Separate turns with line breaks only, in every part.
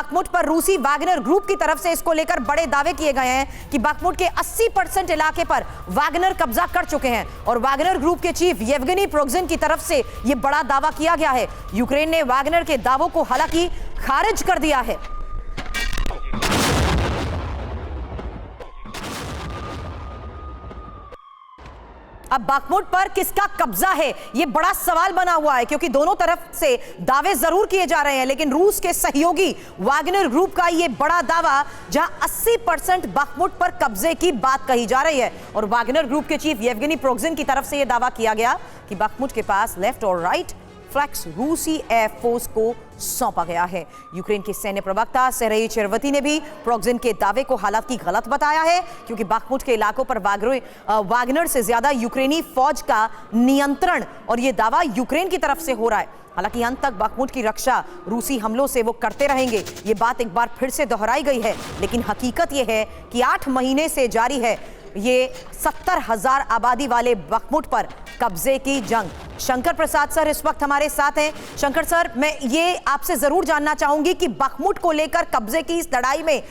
Bakhmut पर रूसी Wagner group की तरफ से इसको लेकर बड़े दावे किए गए हैं कि बखमुट के 80% इलाके पर वैगनर कब्जा कर चुके हैं और वैगनर ग्रुप के चीफ येवगेनी प्रिगोजिन की तरफ से यह बड़ा दावा किया गया है। यूक्रेन ने वैगनर के दावों को हालांकि खारिज कर दिया है। अब बखमुट पर किसका कब्जा है यह बड़ा सवाल बना हुआ है, क्योंकि दोनों तरफ से दावे जरूर किए जा रहे हैं, लेकिन रूस के सहयोगी वैगनर ग्रुप का यह बड़ा दावा, जहां 80% बखमुट पर कब्जे की बात कही जा रही है और वैगनर ग्रुप के चीफ येवगेनी प्रिगोजिन की तरफ से यह दावा किया गया कि बखमुट के पास लेफ्ट और राइट फ्लैंक्स रूसी एयरफोर्स को सौंपा गया है। यूक्रेन के सैन्य प्रवक्ता सेरेई चेरवती ने भी प्रिगोजिन के दावे को हालांकि गलत बताया है, क्योंकि बखमुट के इलाकों पर वैगनर से ज्यादा यूक्रेनी फौज का नियंत्रण और यह दावा यूक्रेन की तरफ से हो रहा है। हालांकि अंत तक बखमुट की रक्षा रूसी हमलों से वो करते रहेंगे, ये बात एक बार फिर से दोहराई गई है, लेकिन हकीकत यह है कि 8 महीने से जारी है ये 70,000 आबादी वाले बखमुट पर कब्जे की जंग। शंकर प्रसाद सर इस वक्त हमारे साथ हैं। शंकर सर, मैं ये आपसे जरूर जानना चाहूंगी कि बखमुट को लेकर कब्जे की इस लड़ाई में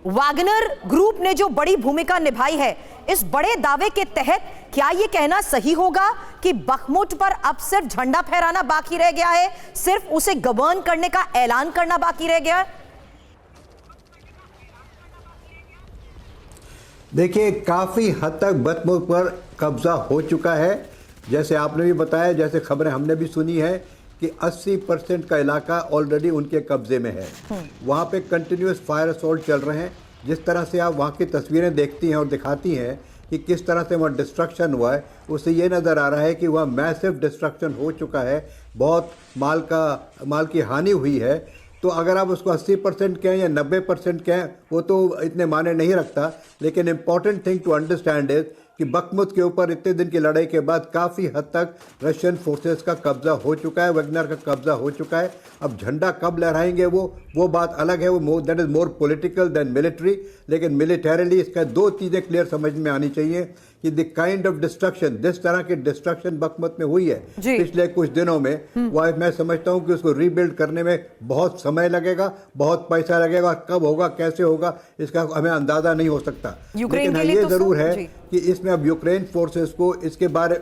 वैगनर ग्रुप ने जो बड़ी भूमिका निभाई है, इस बड़े दावे के तहत क्या ये कहना सही होगा कि बखमुट पर अब सिर्फ झंडा फहराना बाकी रह गया है, सिर्फ उसे गवर्न करने का ऐलान करना बाकी रह गया है?
देखिए, काफ़ी हद तक बखमुट पर कब्जा हो चुका है। जैसे आपने भी बताया, जैसे खबरें हमने भी सुनी है कि 80% का इलाका ऑलरेडी उनके कब्जे में है। वहाँ पे कंटिन्यूस फायर असॉल्ट चल रहे हैं। जिस तरह से आप वहाँ की तस्वीरें देखती हैं और दिखाती हैं कि किस तरह से वहाँ डिस्ट्रक्शन हुआ है, उससे ये नज़र आ रहा है कि वहाँ मैसिव डिस्ट्रक्शन हो चुका है, बहुत माल की हानि हुई है। तो अगर आप उसको 80% कहें या 90% कहें, वो तो इतने मायने नहीं रखता, लेकिन important thing to understand is कि बखमुत के ऊपर इतने दिन की लड़ाई के बाद काफ़ी हद तक रशियन फोर्सेस का कब्जा हो चुका है, वैगनर का कब्जा हो चुका है। अब झंडा कब लहराएंगे वो बात अलग है, वो that is more political than military. लेकिन मिलिटरीली इसका 2 चीज़ें क्लियर समझ में आनी चाहिए कि द काइंड ऑफ डिस्ट्रक्शन, जिस तरह की डिस्ट्रक्शन बखमुत में हुई है पिछले कुछ दिनों में, वह मैं समझता हूं कि उसको रीबिल्ड करने में बहुत समय लगेगा, बहुत पैसा लगेगा। कब होगा, कैसे होगा, इसका हमें अंदाजा नहीं हो सकता। लेकिन हाँ, ये जरूर है कि इसमें अब यूक्रेन फोर्सेस को इसके बारे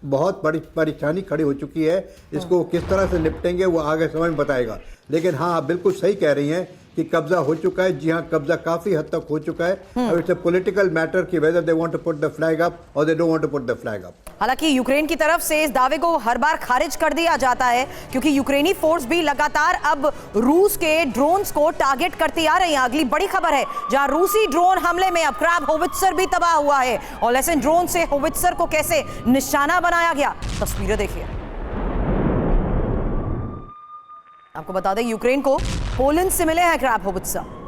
बहुत बड़ी परेशानी खड़ी हो चुकी है। इसको किस तरह से निपटेंगे वो आगे समय में बताएगा। लेकिन हाँ, आप बिल्कुल सही कह रही हैं कि कब्जा हो चुका है। जी हाँ, कब्जा काफी हद तक हो चुका है। अब इट्स अ पॉलिटिकल मैटर कि whether they want to put the flag up और they don't want to put the flag up.
हालांकि यूक्रेन की तरफ से इस दावे को हर बार खारिज कर दिया जाता है, क्योंकि यूक्रेनी फोर्स भी लगातार अब रूस के ड्रोन्स को टारगेट करती आ रही है। अगली बड़ी खबर है, जहां रूसी ड्रोन हमले में अब क्रैब होवित्जर भी तबाह हुआ है और लेसन ड्रोन से होवित्जर को कैसे निशाना बनाया गया, तस्वीरें देखिए। आपको बता दें, यूक्रेन को पोलैंड से मिले हैं क्रैब होवित्जर।